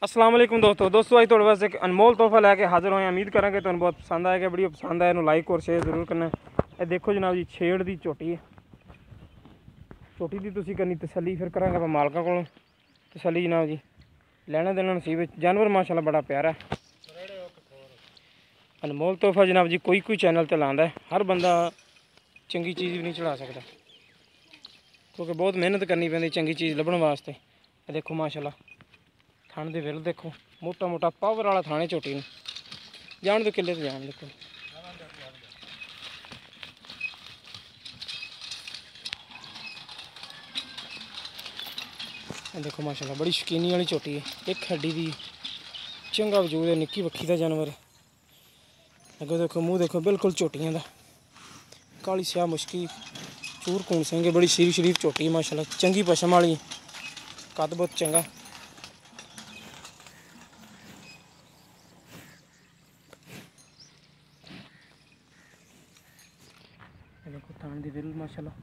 अस्सलाम वालेकुम दोस्तों अज थोड़े वास्ते एक अनमोल तोहफा लैके हाजिर होए। उम्मीद करा कि तुहानू बहुत पसंद आएगा। वीडियो पसंद आए लाइक और शेयर जरूर करना। ये देखो जनाब जी छेड़ की झोटी है। झोटी की तुसीं करनी तसल्ली, फिर करांगे आप मालकां कोलों तसल्ली जनाब जी। लैना देना नसीब जानवर माशाल्लाह बड़ा प्यारा है। अनमोल तोहफा जनाब जी कोई चैनल ते लांदा है। हर बंदा चंगी चीज़ भी नहीं चढ़ा सकता, क्योंकि बहुत मेहनत करनी पैंदी चंगी चीज़ लभण वास्ते। देखो माशाल्लाह थाने दे विल देखो, मोटा मोटा पावर वाला थाने झोटी ने। जान दो किले तो जान देखो। देखो माशाल्लाह बड़ी शकीनी वाली झोटी है। एक हड्डी दी चंगा वजूद है, निक्की बक्खी का जानवर है। अगो देखो मुँह देखो बिल्कुल झोटियां दा, काली स्याह मुश्की चूर कून सिंह, बड़ी शरीफ झोटी माशाल्लाह, चंगी पशम वाली, कद बहुत चंगा। देखो थाने की विल माशाल्लाह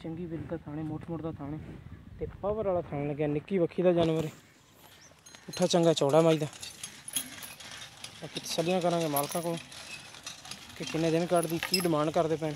चंगी विल का थाने, मोट का थाने ते पावर वाला थाने लगे। निक्की बक्खी का जानवर है, उठा चंगा चौड़ा माई का। बाकी तसल्लियां करांगे मालकां को कि किन्ने दिन कटदी, की डिमांड करते पे।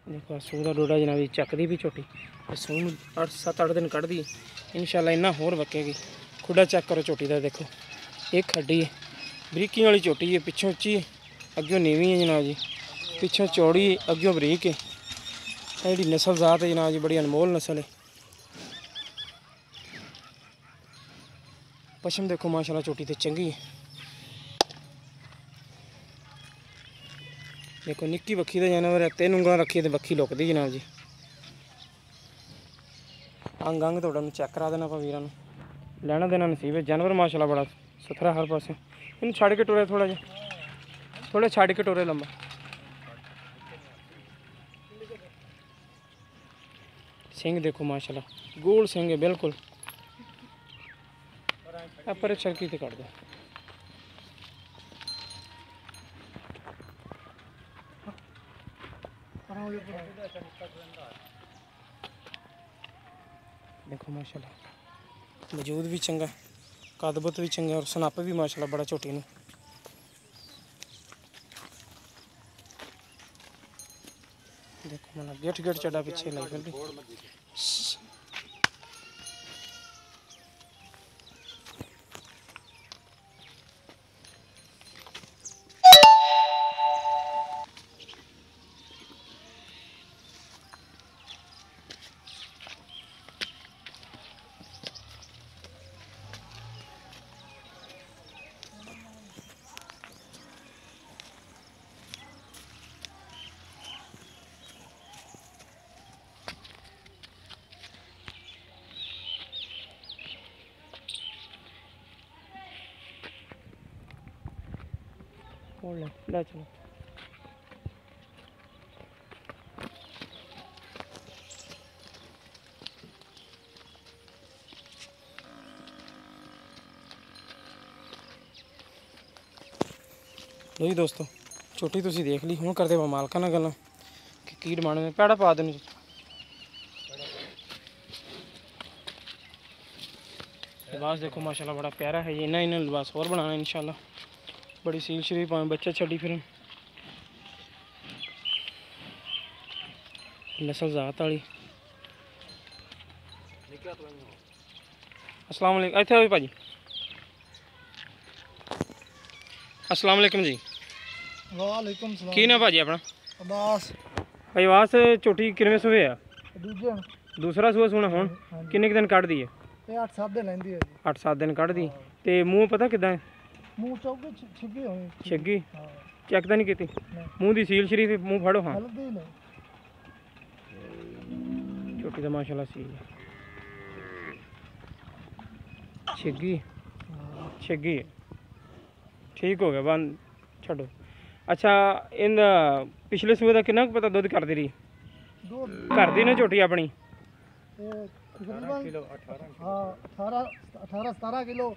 देखो सूह का डोडा जनाब जी चकदी भी झोटी, सूह 7-8 दिन कढ़दी इंशाल्लाह। इन्ना होर वक्केगी। खुडा चेक करो झोटी का, देखो एक हड्डी है, बरीकी वाली झोटी है। पिछों उच्ची अग्यों नीवी है जनाब जी, पिछों चौड़ी अग्यों बरीक है। जी नस्ल जात है जनाब जी, बड़ी अनमोल नस्ल है। पशम देखो माशाल्लाह झोटी तो चंगी है। देखो निक्की बक्खी का जानवर है, 3 उंगलां रखी तो बक्खी लुकदी जनाब जी। अंग थोड़ा चेक करा देना पा वीरां नूं, लैना देना नसीब है। जानवर माशाल्लाह बड़ा सुथरा हर पासे। इन छड़ के टुरे थोड़ा छड़ के टुरे लंबा। सिंह देखो माशाल्लाह गोल सिंह है बिल्कुल। पर छड़की ते कट दो। देखो माशाल्लाह वजूद भी चंगा, कदबत भी चंगा और सनप भी माशाल्लाह बड़ा झोटी ने। देखो मतलब गेट चढ़ा पीछे लग गई। ले चलो। लो जी दोस्तों झोटी तुसीं देख ली। हुण करदे मालकां नाल गल्लां कि की डिमांड में पैड़ा पा देनी। लिबास देखो माशाल्लाह बड़ा प्यारा है। ये इन्हें लिबास और बनाना इंशाल्लाह। बड़ी सील शरीफ पावें बच्चा छड़ी फिर नस्ल जात वाली। अस्सलाम वालेकुम। इत्थे आओ भाजी। अस्सलाम वालेकुम जी। वालेकुम सलाम। की ना भाजी अपना? अब्बास। भाई वास झोटी किनवे सूए है? दूजे दूसरा सूआ सुना हुण किन्ने दिन कढ़ दी है? 8-7 दिन लैंदी है जी। 8-7 दिन कढ़ दी। ते मुँह पता किदा है? मुंह चौके छिगी होई। छिगी चेक तो नहीं की? मुँह की सील शरीफ मुँह फड़ो। हाँ हल्दी ने झोटी तो माशाल्लाह सील है। छिगी छिगी ठीक हो गया बंद छो। अच्छा इन पिछले सूए का कितना पता दुध करती रही? ਦੋ ਘਰ ਦੀ ਨੇ ਝੋਟੀ ਆਪਣੀ ਇਹ ਤਕਰੀਬਨ ਹਾਂ 18 17 ਕਿਲੋ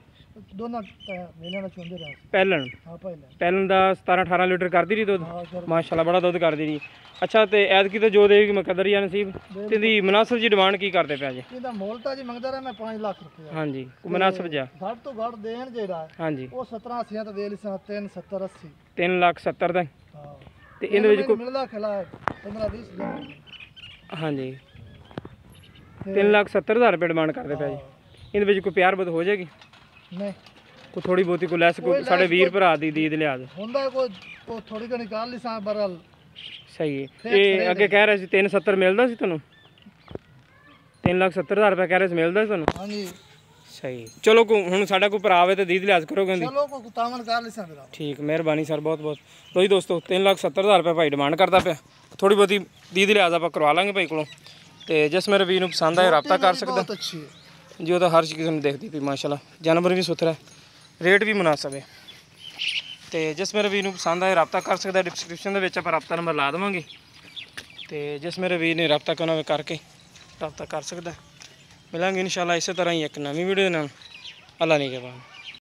ਦੋਨਾਂ ਮਹੀਨਿਆਂ ਦਾ ਚੁੰਦੇ ਰਹੇ ਪਹਿਲਣ ਹਾਂ ਪਹਿਲਾਂ ਪਹਿਲਣ ਦਾ 17 18 ਲੀਟਰ ਕਰਦੀ ਰਹੀ ਦੁੱਧ ਹਾਂ ਸਰ ਮਾਸ਼ਾਅੱਲਾ ਬੜਾ ਦੁੱਧ ਕਰਦੀ ਰਹੀ। ਅੱਛਾ ਤੇ ਐਤਕੀ ਤਾਂ ਜੋ ਦੇਗੀ ਮੁਕੱਦਰ ਜਾਂ ਨਸੀਬ ਤੇ ਇਹਦੀ ਮੁਨਾਸਬ ਜੀ ਡਿਮਾਂਡ ਕੀ ਕਰਦੇ ਪਿਆ ਜੀ? ਇਹਦਾ ਮੁੱਲ ਤਾਂ ਜੀ ਮੰਗਦਾ ਰਿਹਾ ਮੈਂ 5 ਲੱਖ ਰੁਪਏ ਹਾਂਜੀ ਕੋਈ ਮੁਨਾਸਬ ਜਾ ਘੱਟ ਤੋਂ ਘੱਟ ਦੇਣ ਜਿਹੜਾ ਹਾਂਜੀ ਉਹ 17 80 ਤਾਂ ਦੇ ਲਿਸਾਂ 3 70 80 3,70,000 ਦਾ ਹਾਂ ਤੇ ਇਹਦੇ ਵਿੱਚ ਕੋਈ ਮਿਲਦਾ ਖਿਲਾ 15 20 ਦਿਨ ਹਾਂਜੀ 3,70,000 ਰੁਪਏ ਡਿਮਾਂਡ ਕਰਦੇ ਪਿਆ ਜੀ। ਇਹਦੇ ਵਿੱਚ ਕੋਈ ਪਿਆਰ ਬਦ ਹੋ ਜਾਏਗੀ ਨਹੀਂ ਕੋਈ ਥੋੜੀ ਬਹੁਤੀ ਕੋਈ ਲੈਸ ਕੋਈ ਸਾਡੇ ਵੀਰ ਭਰਾ ਦੀ ਦੀਦ ਲਿਆ ਦੇ ਹੁੰਦਾ ਕੋਈ ਉਹ ਥੋੜੀ ਜਿਹੀ ਨਿਕਾਲ ਲਿਸਾਂ ਬਰਲ ਸਹੀ ਹੈ। ਇਹ ਅੱਗੇ ਕਹਿ ਰਹੇ ਸੀ 370 ਮਿਲਦਾ ਸੀ ਤੁਹਾਨੂੰ 3,70,000 ਰੁਪਏ ਕਹਿ ਰਹੇ ਸੀ ਮਿਲਦਾ ਸੀ ਤੁਹਾਨੂੰ ਹਾਂਜੀ ਸਹੀ ਚਲੋ ਹੁਣ ਸਾਡਾ ਕੋਈ ਭਰਾ ਆਵੇ ਤੇ ਦੀਦ ਲਿਆਜ਼ ਕਰੋਗੇ ਉਹਦੀ ਚਲੋ ਕੋ ਤਾਮਨ ਕਰ ਲਿਸਾਂ ਮੇਰਾ ਠੀਕ ਮਿਹਰਬਾਨੀ ਸਰ ਬਹੁਤ ਬਹੁਤ ਲੋ ਜੀ ਦੋਸਤੋ 3,70,000 ਰੁਪਏ ਭਾਈ ਡਿਮਾਂਡ ਕਰਦਾ ਪਿਆ ਥੋੜੀ ਬਹੁਤੀ ਦੀਦ ਲਿਆਜ਼ ਆਪਾਂ ਕਰਵਾ ਲਾਂਗੇ ਭਾਈ ਕੋਲੋਂ ਤੇ ਜਿਸ ਮੇਰੇ ਵੀਰ ਨੂੰ ਪਸੰਦ ਆਏ ਰਾਬਤਾ ਕਰ ਸਕਦਾ ਬਹੁਤ ਅੱਛੀ ਹੈ ਜੀ ਉਹ ਤਾਂ ਹਰ ਚੀਜ਼ ਨੂੰ ਦੇਖਦੀ ਪਈ ਮਾਸ਼ਾਅੱਲਾ ਜਾਨਵਰ ਵੀ ਸੁਥਰਾ ਰੇਟ ਵੀ ਮੁਨਾਸਬ ਹੈ ਤੇ ਜਿਸ ਮੇਰੇ ਵੀਰ ਨੂੰ ਪਸੰਦ ਆਏ ਰਾਬਤਾ ਕਰ ਸਕਦਾ ਡਿਸਕ੍ਰਿਪਸ਼ਨ ਦੇ ਵਿੱਚ ਆਪਾਂ ਰਾਬਤਾ ਨੰਬਰ ਲਾ ਦੇਵਾਂਗੇ ਤੇ ਜਿਸ ਮੇਰੇ ਵੀਰ ਨੇ ਰਾਬਤਾ ਕਰਨਾ ਹੋਵੇ ਕਰਕੇ ਰਾਬਤਾ ਕਰ ਸਕਦਾ। ਮਿਲਾਂਗੇ ਇਨਸ਼ਾਅੱਲਾ ਇਸੇ ਤਰ੍ਹਾਂ ਹੀ ਇੱਕ ਨਵੀਂ ਵੀਡੀਓ ਨਾਲ ਅੱਲਾ ਨਹੀਂ ਕੇ ਬਾਅਦ।